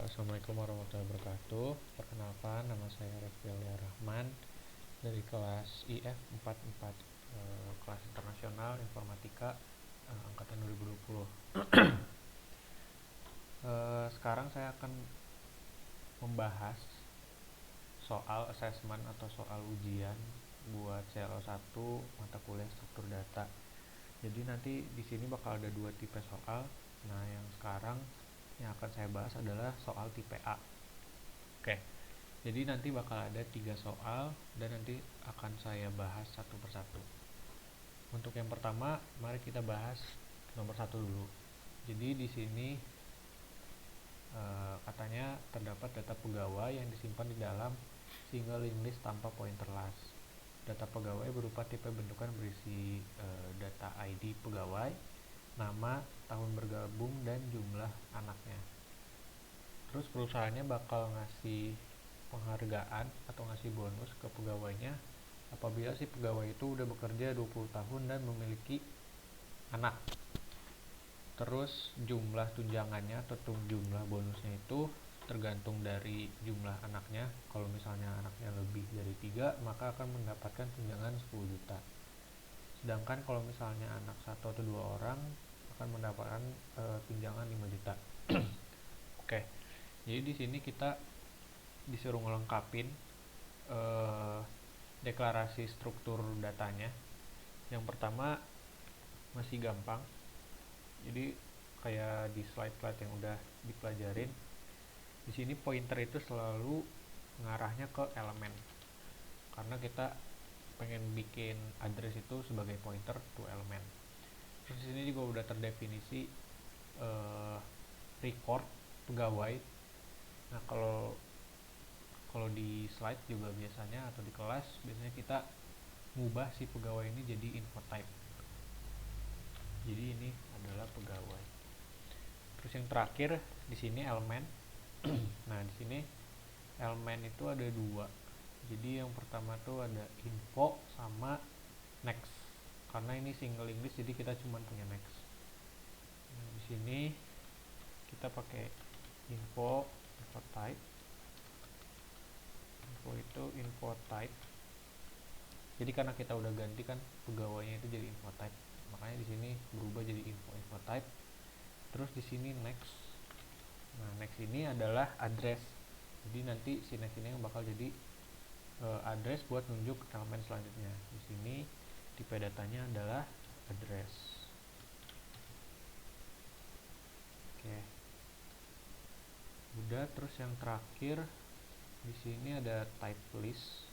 Assalamualaikum warahmatullahi wabarakatuh. Perkenalkan, nama saya Refil Rahman dari kelas IF 44, kelas internasional informatika, angkatan 2020. Sekarang saya akan membahas soal assessment atau soal ujian buat CLO1 mata kuliah struktur data. Jadi nanti di sini bakal ada dua tipe soal. Nah, yang sekarang yang akan saya bahas adalah soal tipe A. Oke, jadi nanti bakal ada 3 soal dan nanti akan saya bahas satu persatu. Untuk yang pertama, mari kita bahas nomor 1 dulu. Jadi di sini katanya terdapat data pegawai yang disimpan di dalam single linked list tanpa pointer last. Data pegawai berupa tipe bentukan berisi data ID pegawai, nama, tahun bergabung, dan jumlah anaknya. Terus perusahaannya bakal ngasih penghargaan atau ngasih bonus ke pegawainya apabila si pegawai itu udah bekerja 20 tahun dan memiliki anak. Terus jumlah tunjangannya atau jumlah bonusnya itu tergantung dari jumlah anaknya. Kalau misalnya anaknya lebih dari 3, maka akan mendapatkan tunjangan 10 juta. Sedangkan kalau misalnya anak 1 atau 2 orang akan mendapatkan tunjangan 5 juta. Oke. Jadi di sini kita disuruh ngelengkapin deklarasi struktur datanya. Yang pertama masih gampang. Jadi kayak di slide-slide yang udah dipelajarin. Di sini pointer itu selalu ngarahnya ke elemen. Karena kita pengen bikin address itu sebagai pointer to element. Terus di sini juga udah terdefinisi record pegawai. Nah, kalau di slide juga biasanya atau di kelas biasanya kita ngubah si pegawai ini jadi info type. Jadi ini adalah pegawai. Terus yang terakhir di sini elemen. Nah, di sini elemen itu ada 2. Jadi yang pertama tuh ada info sama next. Karena ini single English jadi kita cuma punya next. Nah, di sini kita pakai info type. Info itu info type. Jadi karena kita udah ganti kan pegawainya itu jadi info type. Makanya di sini berubah jadi info type. Terus di sini next. Nah, next ini adalah address. Jadi nanti si next ini yang bakal jadi address buat nunjuk elemen selanjutnya. Di sini tipe datanya adalah address. Oke. Udah, terus yang terakhir di sini ada type list.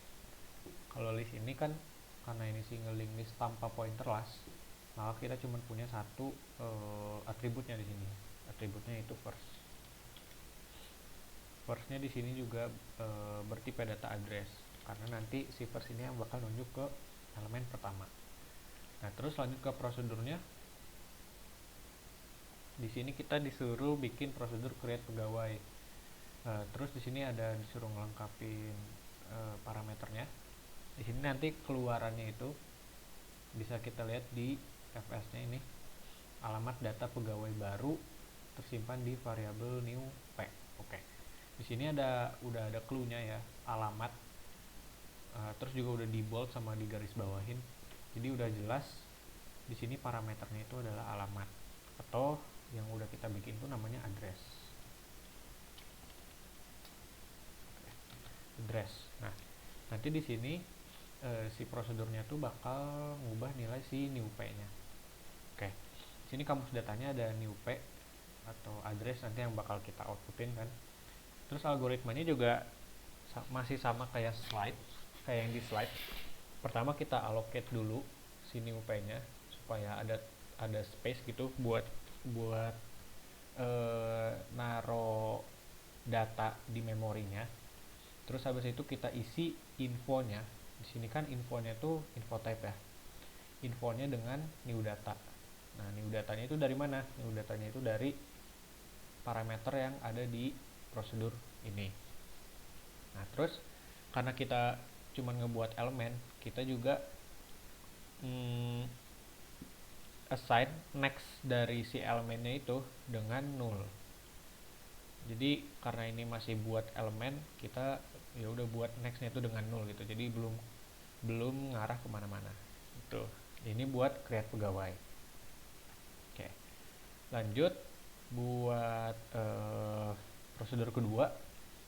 Kalau list ini kan karena ini single linked list tanpa pointer last, maka kita cuma punya satu atributnya di sini. Atributnya itu first. Firstnya di sini juga bertipe data address karena nanti si first ini yang bakal nunjuk ke elemen pertama. Nah, terus lanjut ke prosedurnya. Di sini kita disuruh bikin prosedur create pegawai. Terus di sini ada disuruh ngelengkapin parameternya. Di sini nanti keluarannya itu bisa kita lihat di FS-nya ini. Alamat data pegawai baru tersimpan di variabel new p. Oke. Di sini udah ada clue-nya ya, alamat. Terus juga udah di bold sama di garis bawahin. Jadi udah jelas di sini parameternya itu adalah alamat atau yang udah kita bikin itu namanya address. Address. Nah, nanti di sini si prosedurnya tuh bakal ngubah nilai si new p-nya. Oke. Di sini kamus datanya ada new p atau address nanti yang bakal kita outputin kan. Terus algoritmanya juga masih sama kayak yang di slide. Pertama kita allocate dulu si new p-nya supaya ada space gitu buat naro data di memorinya. Terus habis itu kita isi infonya. Di sini kan infonya tuh info type ya. Infonya dengan new data. Nah, new datanya itu dari mana? New datanya itu dari parameter yang ada di prosedur ini. Nah, terus karena kita cuma ngebuat elemen, kita juga assign next dari si elemennya itu dengan null. Jadi karena ini masih buat elemen, kita ya udah buat nextnya itu dengan 0 gitu. Jadi belum belum ngarah kemana-mana. Itu. Ini buat create pegawai. Oke. Lanjut buat prosedur kedua.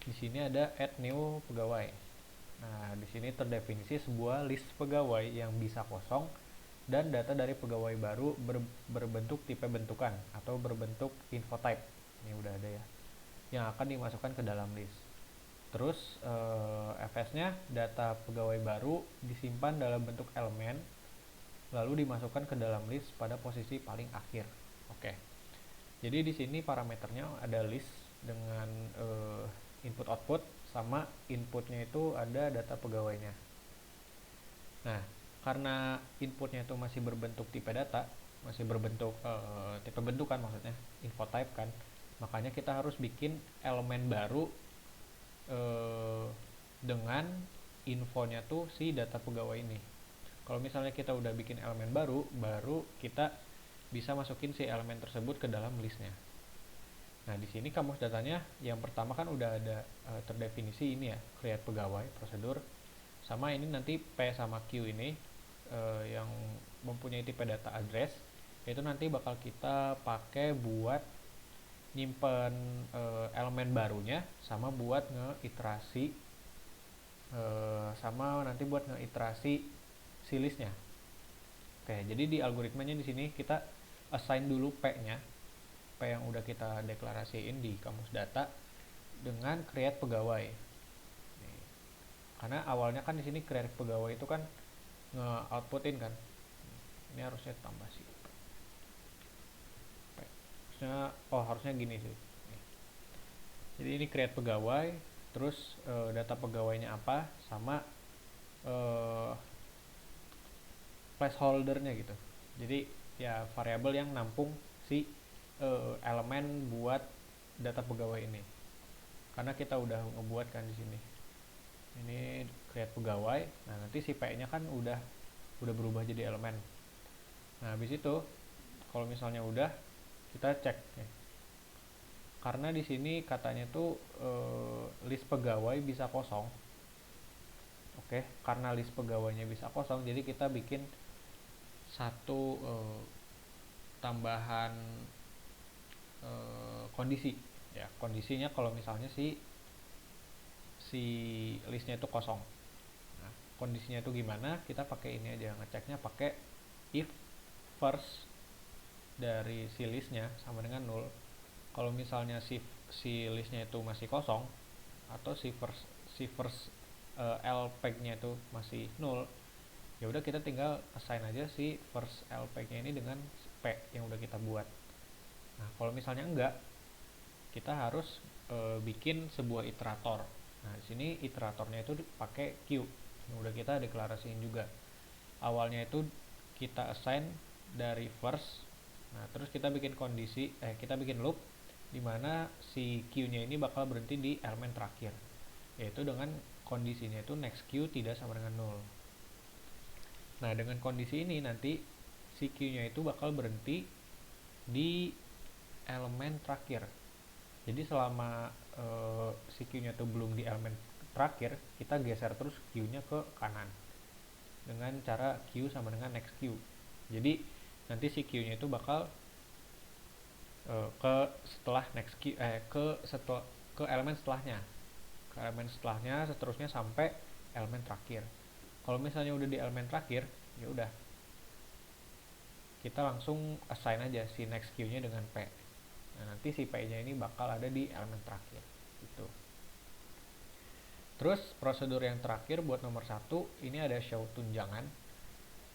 Di sini ada add new pegawai. Nah, di sini terdefinisi sebuah list pegawai yang bisa kosong dan data dari pegawai baru berbentuk tipe bentukan atau berbentuk info type. Ini udah ada ya. Yang akan dimasukkan ke dalam list. Terus FS-nya data pegawai baru disimpan dalam bentuk elemen lalu dimasukkan ke dalam list pada posisi paling akhir. Oke. Jadi di sini parameternya ada list dengan input output sama inputnya itu ada data pegawainya. Nah, karena inputnya itu masih berbentuk tipe data, masih berbentuk tipe bentukan maksudnya, info type kan, makanya kita harus bikin elemen baru dengan infonya tuh si data pegawai ini. Kalau misalnya kita udah bikin elemen baru kita bisa masukin si elemen tersebut ke dalam listnya. Nah, di sini kamus datanya yang pertama kan udah ada terdefinisi ini ya, create pegawai, prosedur. Sama ini nanti P sama Q ini yang mempunyai tipe data address, itu nanti bakal kita pakai buat nyimpen elemen barunya sama buat ngeiterasi sama nanti buat ngeiterasi si listnya. Oke, jadi di algoritmanya di sini kita assign dulu P-nya, P yang udah kita deklarasiin di kamus data dengan create pegawai. Nih. Karena awalnya kan di sini create pegawai itu kan nge-outputin kan. Ini harusnya tambah sih. Harusnya gini sih. Nih. Jadi ini create pegawai, terus data pegawainya apa sama placeholdernya gitu. Jadi ya variabel yang nampung si elemen buat data pegawai ini. Karena kita udah ngebuat kan di sini. Ini create pegawai. Nah, nanti si P-nya kan udah berubah jadi elemen. Nah, habis itu kalau misalnya udah kita cek ya. Karena di sini katanya tuh list pegawai bisa kosong. Oke, karena list pegawainya bisa kosong, jadi kita bikin satu tambahan kondisi. Ya, kondisinya kalau misalnya si listnya itu kosong. Nah, kondisinya itu gimana? Kita pakai ini aja, ngeceknya pakai if first dari si listnya sama dengan 0. Kalau misalnya si listnya itu masih kosong atau si first lpeg-nya itu masih 0, ya udah kita tinggal assign aja si first lpeg-nya ini dengan p yang udah kita buat. Nah, kalau misalnya enggak, kita harus bikin sebuah iterator. Nah, di sini iteratornya itu pakai Q yang udah kita deklarasiin juga. Awalnya itu kita assign dari first. Nah, terus kita bikin kita bikin loop di mana si Q-nya ini bakal berhenti di elemen terakhir, yaitu dengan kondisinya itu next Q tidak sama dengan 0. Nah, dengan kondisi ini nanti si Q-nya itu bakal berhenti di elemen terakhir. Jadi selama si Q-nya itu belum di elemen terakhir, kita geser terus Q-nya ke kanan dengan cara Q sama dengan next Q. Jadi nanti si Q-nya itu bakal ke setelah next Q ke elemen setelahnya. Ke elemen setelahnya seterusnya sampai elemen terakhir. Kalau misalnya udah di elemen terakhir, ya udah. Kita langsung assign aja si next Q-nya dengan P. Nah, nanti si P-nya ini bakal ada di elemen terakhir gitu. Terus prosedur yang terakhir buat nomor 1 ini ada show tunjangan.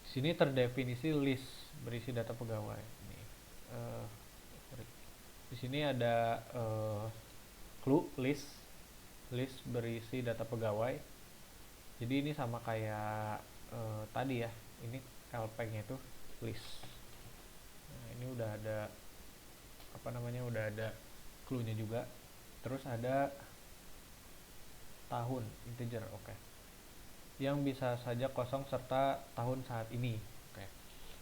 Di sini terdefinisi list berisi data pegawai. Ini di sini ada clue list berisi data pegawai. Jadi ini sama kayak tadi ya. Ini lpeg-nya itu list. Nah, ini udah ada udah ada clue-nya juga. Terus ada tahun integer, oke. Yang bisa saja kosong serta tahun saat ini. Oke.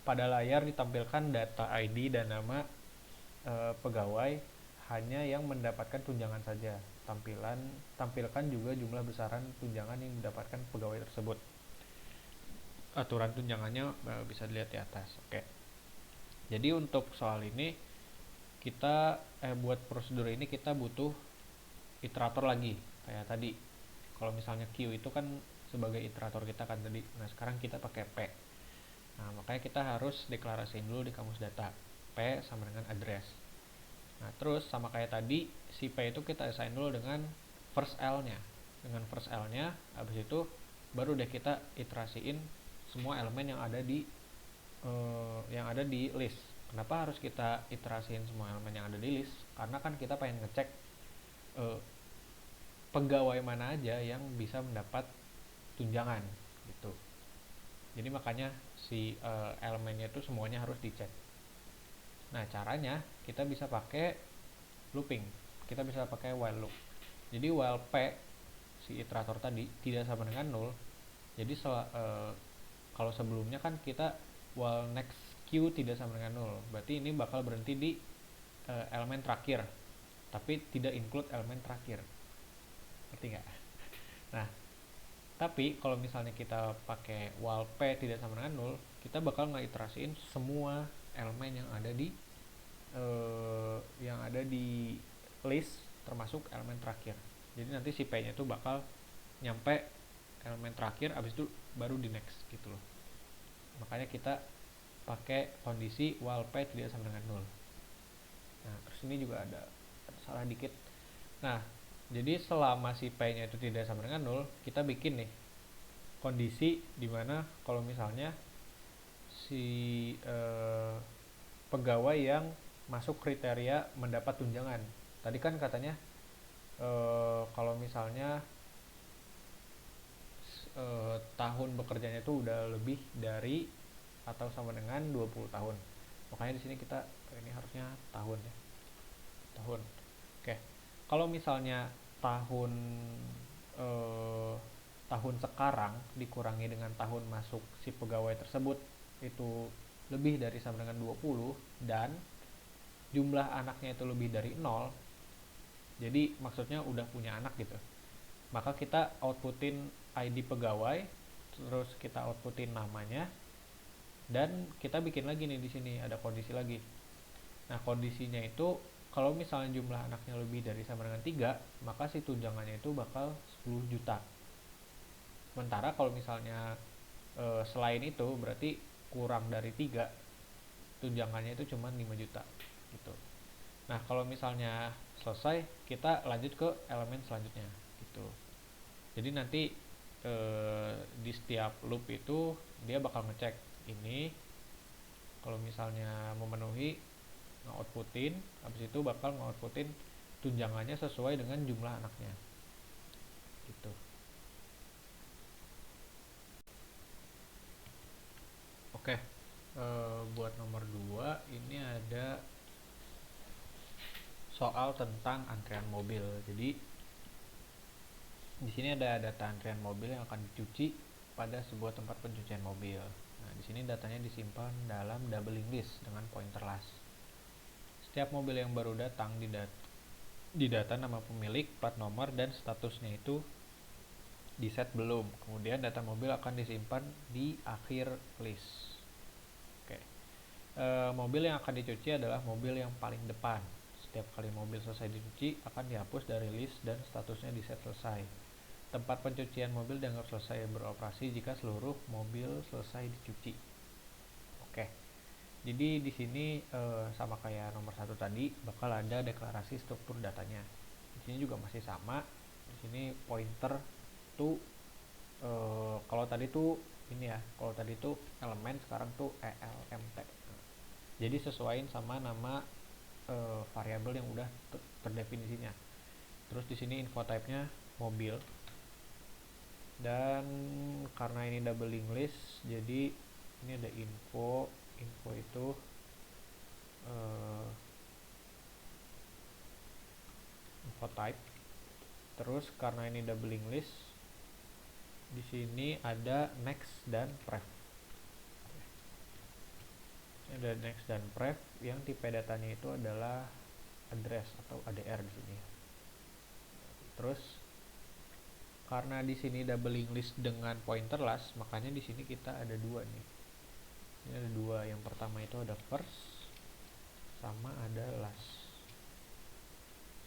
Pada layar ditampilkan data ID dan nama pegawai hanya yang mendapatkan tunjangan saja. Tampilkan juga jumlah besaran tunjangan yang mendapatkan pegawai tersebut. Aturan tunjangannya bisa dilihat di atas. Oke. Jadi untuk soal ini kita buat prosedur ini kita butuh iterator lagi kayak tadi. Kalau misalnya Q itu kan sebagai iterator kita kan tadi. Nah, sekarang kita pakai P. Nah, makanya kita harus deklarasiin dulu di kamus data. P sama dengan address. Nah, terus sama kayak tadi, si P itu kita assign dulu dengan first L-nya. Dengan first L-nya, habis itu baru deh kita iterasiin semua elemen yang ada di list. Kenapa harus kita iterasiin semua elemen yang ada di list? Karena kan kita pengen ngecek pegawai mana aja yang bisa mendapat tunjangan gitu. Jadi makanya si elemennya itu semuanya harus dicek. Nah, caranya kita bisa pakai looping. Kita bisa pakai while loop. Jadi while P si iterator tadi tidak sama dengan 0. Jadi kalau sebelumnya kan kita while next Q tidak sama dengan 0. Berarti ini bakal berhenti di elemen terakhir. Tapi tidak include elemen terakhir. Ngerti nggak? Nah, tapi kalau misalnya kita pakai while P tidak sama dengan 0, kita bakal ngeiterasiin semua elemen yang ada di list termasuk elemen terakhir. Jadi nanti si P-nya itu bakal nyampe elemen terakhir, abis itu baru di next gitu loh. Makanya kita pakai kondisi while P tidak sama dengan 0. Nah, terus ini juga ada salah dikit. Nah, jadi selama si P-nya itu tidak sama dengan 0, kita bikin nih kondisi dimana kalau misalnya si pegawai yang masuk kriteria mendapat tunjangan. Tadi kan katanya kalau misalnya tahun bekerjanya itu udah lebih dari atau sama dengan 20 tahun. Makanya di sini kita ini harusnya tahun ya. Tahun. Oke. Kalau misalnya tahun sekarang dikurangi dengan tahun masuk si pegawai tersebut itu lebih dari sama dengan 20 dan jumlah anaknya itu lebih dari 0, jadi maksudnya udah punya anak gitu, maka kita outputin ID pegawai, terus kita outputin namanya, dan kita bikin lagi nih di sini ada kondisi lagi. Nah, kondisinya itu kalau misalnya jumlah anaknya lebih dari sama dengan 3, maka si tunjangannya itu bakal 10 juta. Sementara kalau misalnya selain itu berarti kurang dari 3, tunjangannya itu cuma 5 juta gitu. Nah, kalau misalnya selesai, kita lanjut ke elemen selanjutnya gitu. Jadi nanti di setiap loop itu dia bakal ngecek ini, kalau misalnya memenuhi nge-outputin, habis itu bakal nge-outputin tunjangannya sesuai dengan jumlah anaknya gitu. Oke, buat nomor 2 ini ada soal tentang antrian mobil. Jadi di sini ada data antrian mobil yang akan dicuci pada sebuah tempat pencucian mobil. Nah, di sini datanya disimpan dalam doubling list dengan pointer last. Setiap mobil yang baru datang di data nama pemilik, plat nomor, dan statusnya itu di set belum. Kemudian data mobil akan disimpan di akhir list. Oke. Mobil yang akan dicuci adalah mobil yang paling depan. Setiap kali mobil selesai dicuci akan dihapus dari list dan statusnya di set selesai. Tempat pencucian mobil dianggap selesai beroperasi jika seluruh mobil selesai dicuci. Oke. Jadi di sini sama kayak nomor 1 tadi, bakal ada deklarasi struktur datanya. Di sini juga masih sama. Di sini pointer tuh kalau tadi tuh ini ya, kalau tadi tuh elemen, sekarang tuh ELMT. Jadi sesuaiin sama nama variabel yang udah terdefinisinya. Terus di sini info type-nya mobil. Dan karena ini doubling list, jadi ini ada info itu info type. Terus karena ini doubling list, di sini ada next dan pref. Ada next dan pref yang tipe datanya itu adalah address atau ADR di sini. Terus karena di sini doubling list dengan pointer last, makanya di sini kita ada dua nih. Ini ada dua. Yang pertama itu ada first sama ada last.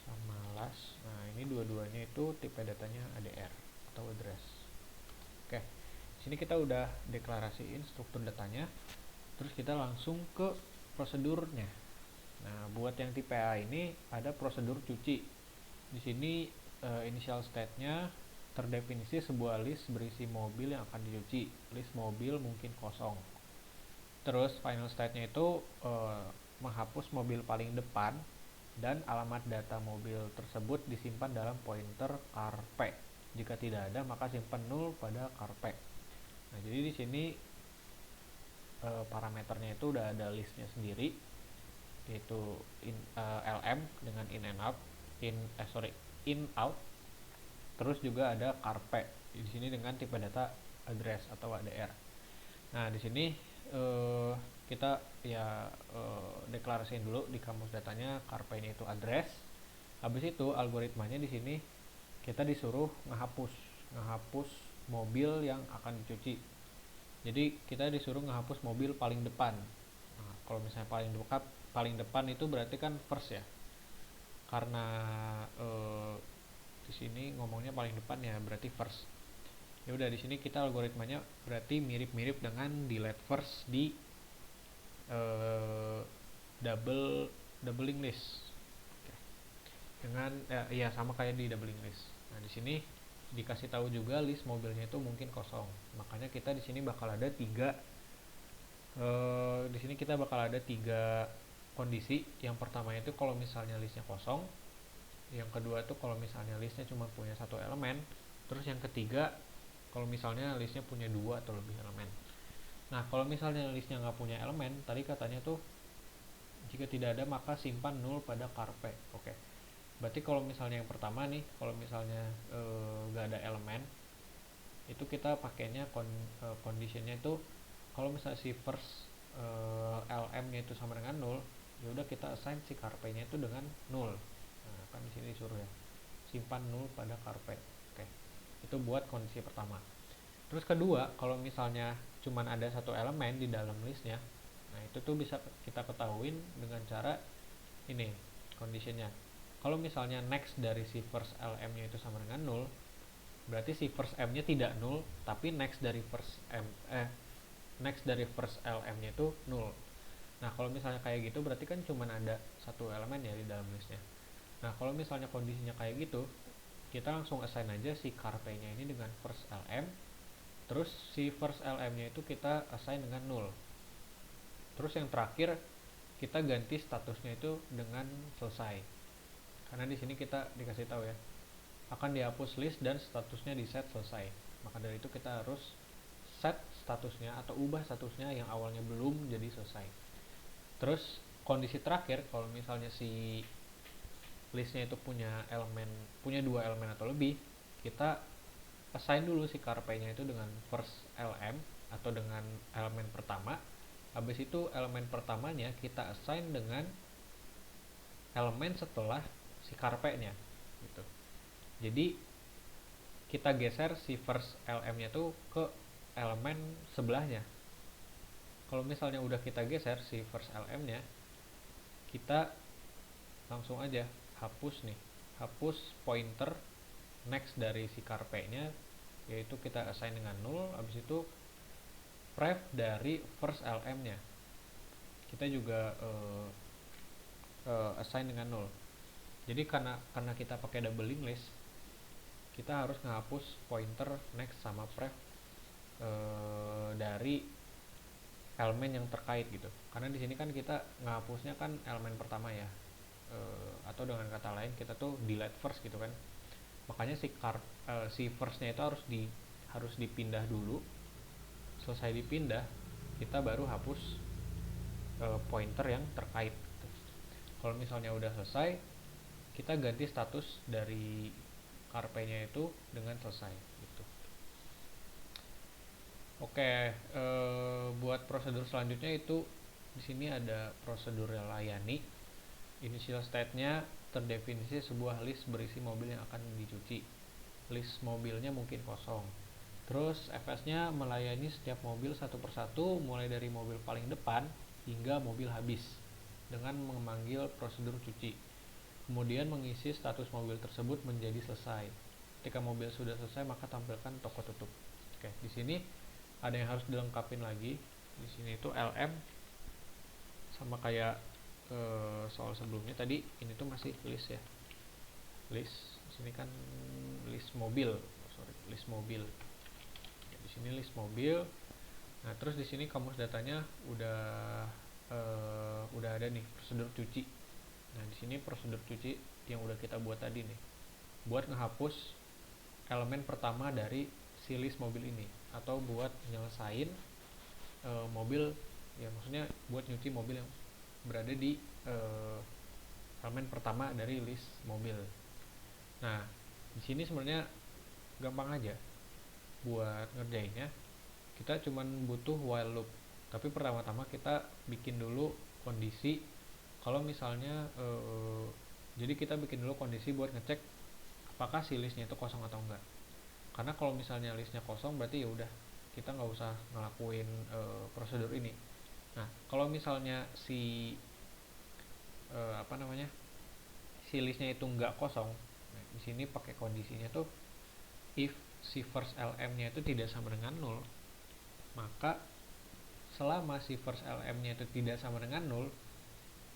Sama last. Nah, ini dua-duanya itu tipe datanya ADR atau address. Oke. Sini kita udah deklarasiin struktur datanya. Terus kita langsung ke prosedurnya. Nah, buat yang tipe A ini ada prosedur cuci. Di sini initial state-nya terdefinisi sebuah list berisi mobil yang akan dicuci. List mobil mungkin kosong. Terus final state-nya itu menghapus mobil paling depan dan alamat data mobil tersebut disimpan dalam pointer carpe. Jika tidak ada, maka simpan null pada carpe. Nah, jadi di sini parameternya itu udah ada listnya sendiri, yaitu lm dengan in and out, in out. Terus juga ada carpe di sini dengan tipe data address atau ADR. Nah, di sini kita ya deklarasiin dulu di kamus datanya carpe ini itu address. Habis itu algoritmanya di sini kita disuruh ngehapus mobil yang akan dicuci. Jadi kita disuruh ngehapus mobil paling depan. Nah, kalau misalnya paling depan itu berarti kan first ya. Karena di sini ngomongnya paling depan ya, berarti first. Ya udah, di sini kita algoritmanya berarti mirip-mirip dengan delete first di doubling list. Dengan ya sama kayak di doubling list. Nah, di sini dikasih tahu juga list mobilnya itu mungkin kosong. Makanya kita di sini bakal ada tiga kondisi. Yang pertama itu kalau misalnya listnya kosong. Yang kedua itu kalau misalnya listnya cuma punya satu elemen. Terus yang ketiga kalau misalnya listnya punya dua atau lebih elemen. Nah, kalau misalnya listnya nggak punya elemen, tadi katanya tuh jika tidak ada maka simpan null pada carpe. Oke. Berarti kalau misalnya yang pertama nih, kalau misalnya nggak ada elemen, itu kita pakainya conditionnya itu kalau misalnya si first lm-nya itu sama dengan null, ya udah kita assign si carpe-nya itu dengan null. Nah, kan di sini disuruh ya simpan null pada carpe. Oke. Itu buat kondisi pertama. Terus kedua, kalau misalnya cuman ada satu elemen di dalam listnya, nah itu tuh bisa kita ketahuin dengan cara ini conditionnya. Kalau misalnya next dari si first lm-nya itu sama dengan null, berarti si first m-nya tidak null, tapi next dari first lm-nya itu null. Nah, kalau misalnya kayak gitu berarti kan cuma ada satu elemen ya di dalam listnya. Nah, kalau misalnya kondisinya kayak gitu, kita langsung assign aja si carpe-nya ini dengan first lm. Terus si first lm-nya itu kita assign dengan null. Terus yang terakhir kita ganti statusnya itu dengan selesai. Karena di sini kita dikasih tahu ya, akan dihapus list dan statusnya di set selesai. Maka dari itu kita harus set statusnya atau ubah statusnya yang awalnya belum jadi selesai. Terus kondisi terakhir, kalau misalnya si listnya itu punya dua elemen atau lebih, kita assign dulu si carpe-nya itu dengan first lm atau dengan elemen pertama. Habis itu elemen pertamanya kita assign dengan elemen setelah si carpe-nya gitu. Jadi kita geser si first lm-nya tuh ke elemen sebelahnya. Kalau misalnya udah kita geser si first lm-nya, kita langsung aja hapus pointer next dari si carpe-nya, yaitu kita assign dengan null. Habis itu pref dari first lm-nya kita juga assign dengan null. Jadi karena kita pakai doubling list, kita harus ngehapus pointer next sama pref dari elemen yang terkait gitu. Karena di sini kan kita ngehapusnya kan elemen pertama ya, atau dengan kata lain kita tuh delete first gitu kan. Makanya si first-nya itu harus dipindah dulu. Selesai dipindah, kita baru hapus pointer yang terkait gitu. Kalau misalnya udah selesai, kita ganti status dari carpe-nya itu dengan selesai gitu. Oke, buat prosedur selanjutnya itu di sini ada prosedur layani. Initial state-nya terdefinisi sebuah list berisi mobil yang akan dicuci. List mobilnya mungkin kosong. Terus FS-nya melayani setiap mobil satu persatu mulai dari mobil paling depan hingga mobil habis dengan memanggil prosedur cuci. Kemudian mengisi status mobil tersebut menjadi selesai. Ketika mobil sudah selesai maka tampilkan toko tutup. Oke, di sini ada yang harus dilengkapin lagi. Di sini itu LM sama kayak soal sebelumnya tadi, ini tuh masih list ya. List di sini kan list mobil. List mobil. Ya, di sini list mobil. Nah, terus di sini kamus datanya udah ada nih prosedur cuci. Nah, di sini prosedur cuci yang udah kita buat tadi nih. Buat ngehapus elemen pertama dari si list mobil ini atau buat nyelesain mobil, ya maksudnya buat nyuci mobil yang berada di elemen pertama dari list mobil. Nah, di sini sebenarnya gampang aja buat ngerjainnya. Kita cuman butuh while loop. Tapi pertama-tama kita bikin dulu kondisi kalau misalnya jadi kita bikin dulu kondisi buat ngecek apakah si listnya itu kosong atau enggak. Karena kalau misalnya listnya kosong berarti ya udah kita nggak usah ngelakuin prosedur ini. Nah, kalau misalnya si si listnya itu nggak kosong, nah, di sini pakai kondisinya tuh if si first lm-nya itu tidak sama dengan 0, maka selama si first lm-nya itu tidak sama dengan 0,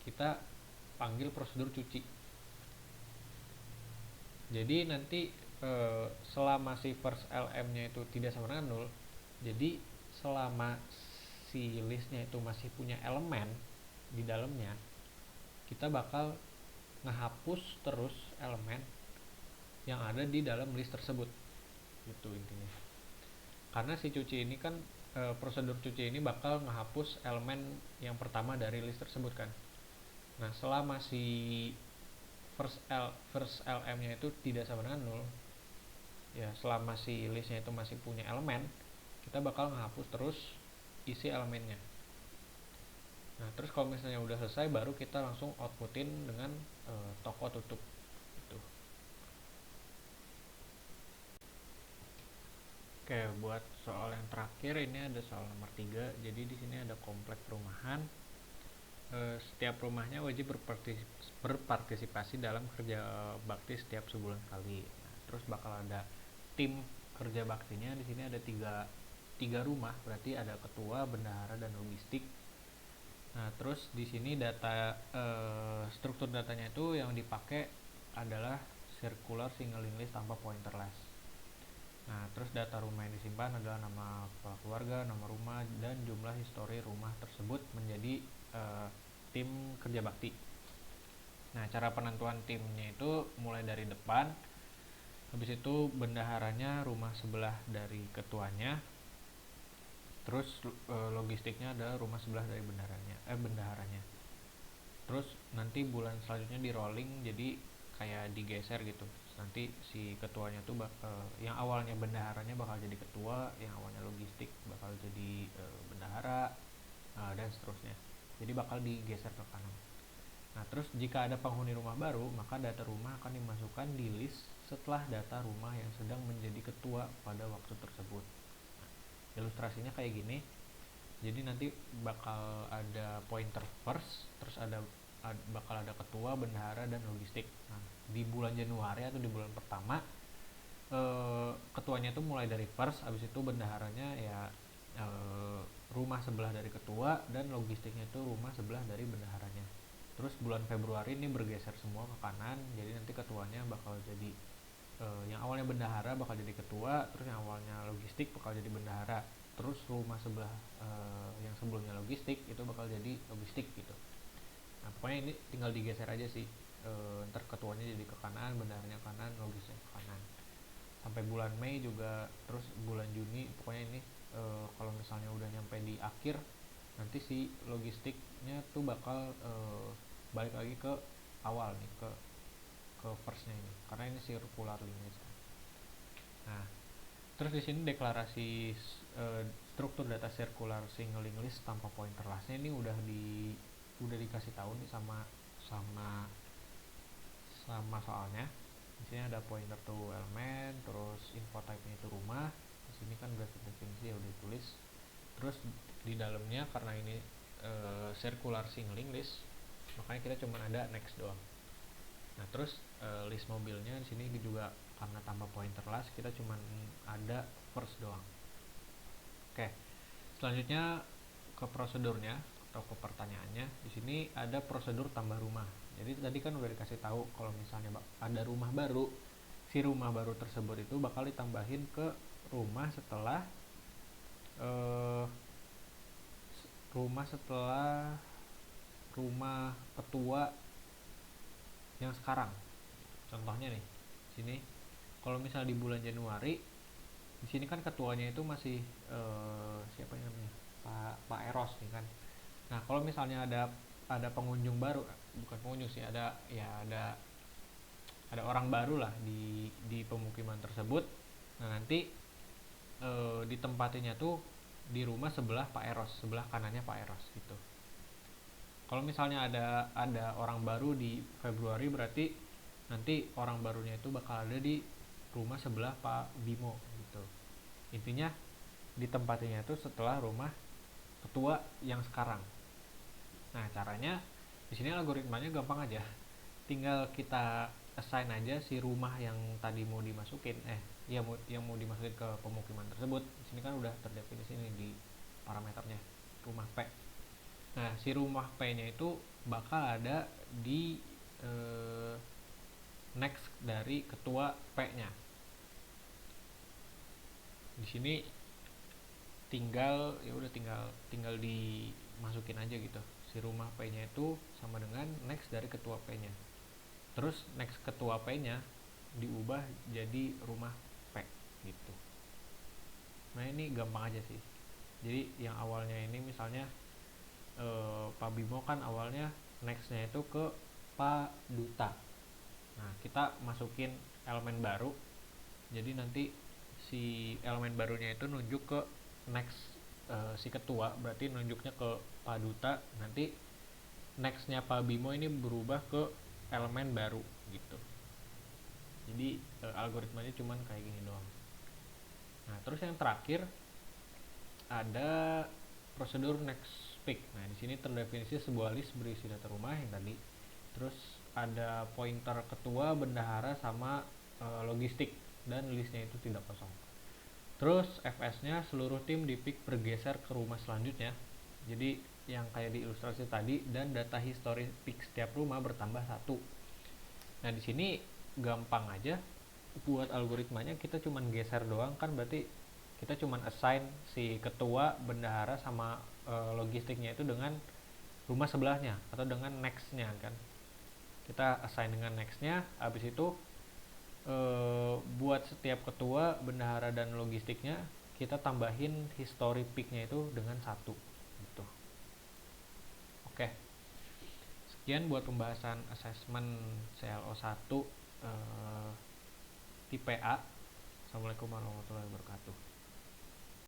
kita panggil prosedur cuci. Jadi nanti selama si first lm-nya itu tidak sama dengan 0, jadi selama si listnya itu masih punya elemen di dalamnya, kita bakal ngehapus terus elemen yang ada di dalam list tersebut, gitu intinya. Karena si cuci ini kan prosedur cuci ini bakal ngehapus elemen yang pertama dari list tersebut kan. Nah, selama si first lm-nya itu tidak sama dengan 0, ya selama si listnya itu masih punya elemen, kita bakal ngehapus terus isi elemennya. Nah, terus kalau misalnya udah selesai baru kita langsung outputin dengan toko tutup gitu. Oke, buat soal yang terakhir ini ada soal nomor 3. Jadi di sini ada komplek perumahan. Setiap rumahnya wajib berpartisipasi dalam kerja bakti setiap sebulan sekali. Nah, terus bakal ada tim kerja baktinya. Di sini ada tiga rumah, berarti ada ketua, bendahara, dan logistik. Nah, terus di sini data struktur datanya itu yang dipakai adalah circular single list tanpa pointer last. Nah, terus data rumah yang disimpan adalah nama kepala keluarga, nama rumah, dan jumlah histori rumah tersebut menjadi tim kerja bakti. Nah, cara penentuan timnya itu mulai dari depan, habis itu bendaharanya rumah sebelah dari ketuanya, terus logistiknya adalah rumah sebelah dari bendaharanya. Terus nanti bulan selanjutnya di rolling, jadi kayak digeser gitu. Nanti si ketuanya tuh yang awalnya bendaharanya bakal jadi ketua, yang awalnya logistik bakal jadi bendahara, dan seterusnya. Jadi bakal digeser ke kanan. Nah, terus jika ada penghuni rumah baru, maka data rumah akan dimasukkan di list setelah data rumah yang sedang menjadi ketua pada waktu tersebut. Nah, ilustrasinya kayak gini. Jadi nanti bakal ada pointer first, terus bakal ada ketua, bendahara, dan logistik. Nah, di bulan Januari atau di bulan pertama, ketuanya itu mulai dari first, habis itu bendaharanya ya rumah sebelah dari ketua, dan logistiknya itu rumah sebelah dari bendaharanya. Terus bulan Februari ini bergeser semua ke kanan, jadi nanti ketuanya bakal jadi yang awalnya bendahara bakal jadi ketua, terus yang awalnya logistik bakal jadi bendahara, terus rumah sebelah yang sebelumnya logistik itu bakal jadi logistik gitu. Nah, pokoknya ini tinggal digeser aja sih, ntar ketuanya jadi ke kanan, bendaharanya ke kanan, logistiknya ke kanan. Sampai bulan Mei juga, terus bulan Juni, pokoknya ini kalau misalnya udah nyampe di akhir, nanti si logistiknya tuh bakal balik lagi ke awal nih, ke firstnya ini, karena ini circular lineage. Nah, terus di sini deklarasi struktur data circular single list tanpa pointer lastnya ini udah dikasih tahu nih sama sama soalnya. Di sini ada pointer to elemen, terus info type-nya itu rumah. Di sini kan udah definisi ya udah ditulis. Terus di dalamnya karena ini circular singling list, makanya kita cuma ada next doang. Nah, terus list mobilnya di sini juga karena tanpa pointer last, kita cuma ada first doang. Oke. Selanjutnya ke prosedurnya atau ke pertanyaannya. Di sini ada prosedur tambah rumah. Jadi tadi kan udah dikasih tahu kalau misalnya ada rumah baru, si rumah baru tersebut itu bakal ditambahin ke rumah setelah rumah ketua yang sekarang. Contohnya nih, sini kalau misal di bulan Januari, di sini kan ketuanya itu masih siapa yang namanya? Pak Eros nih kan. Nah, kalau misalnya ada pengunjung baru, bukan pengunjung sih, ada orang baru lah di pemukiman tersebut. Nah, nanti ditempatinya tuh di rumah sebelah Pak Eros, sebelah kanannya Pak Eros gitu. Kalau misalnya ada orang baru di Februari, berarti nanti orang barunya itu bakal ada di rumah sebelah Pak Bimo gitu. Intinya ditempatinya itu setelah rumah ketua yang sekarang. Nah, caranya di sini algoritmanya gampang aja. Tinggal kita assign aja si rumah yang tadi mau dimasukin, yang mau dimasukin ke pemukiman tersebut. Di sini kan udah terdefinisi nih di parameternya rumah P. Nah, si rumah P-nya itu bakal ada di next dari ketua P-nya. Di sini tinggal dimasukin aja gitu. Si rumah P-nya itu sama dengan next dari ketua P-nya. Terus next ketua P-nya diubah jadi rumah P gitu. Nah, ini gampang aja sih. Jadi yang awalnya ini misalnya Pak Bimo kan awalnya nextnya itu ke Pak Duta. Nah, kita masukin elemen baru. Jadi nanti si elemen barunya itu nunjuk ke next si ketua, berarti nunjuknya ke Pak Duta. Nanti nextnya Pak Bimo ini berubah ke elemen baru gitu. Jadi algoritmanya cuman kayak gini doang. Nah, terus yang terakhir ada prosedur next pick. Nah, di sini terdefinisi sebuah list berisi data rumah yang tadi. Terus ada pointer ketua, bendahara sama logistik, dan listnya itu tidak kosong. Terus fs-nya seluruh tim di-pick bergeser ke rumah selanjutnya. Jadi yang kayak di ilustrasi tadi, dan data histori pick setiap rumah bertambah 1. Nah, di sini gampang aja buat algoritmanya, kita cuman geser doang kan, berarti kita cuman assign si ketua, bendahara sama logistiknya itu dengan rumah sebelahnya atau dengan next-nya kan. Kita assign dengan next-nya, habis itu buat setiap ketua, bendahara dan logistiknya kita tambahin history pick-nya itu dengan 1 gitu. Oke. Sekian buat pembahasan assessment CLO1 tipe A. Assalamualaikum warahmatullahi wabarakatuh.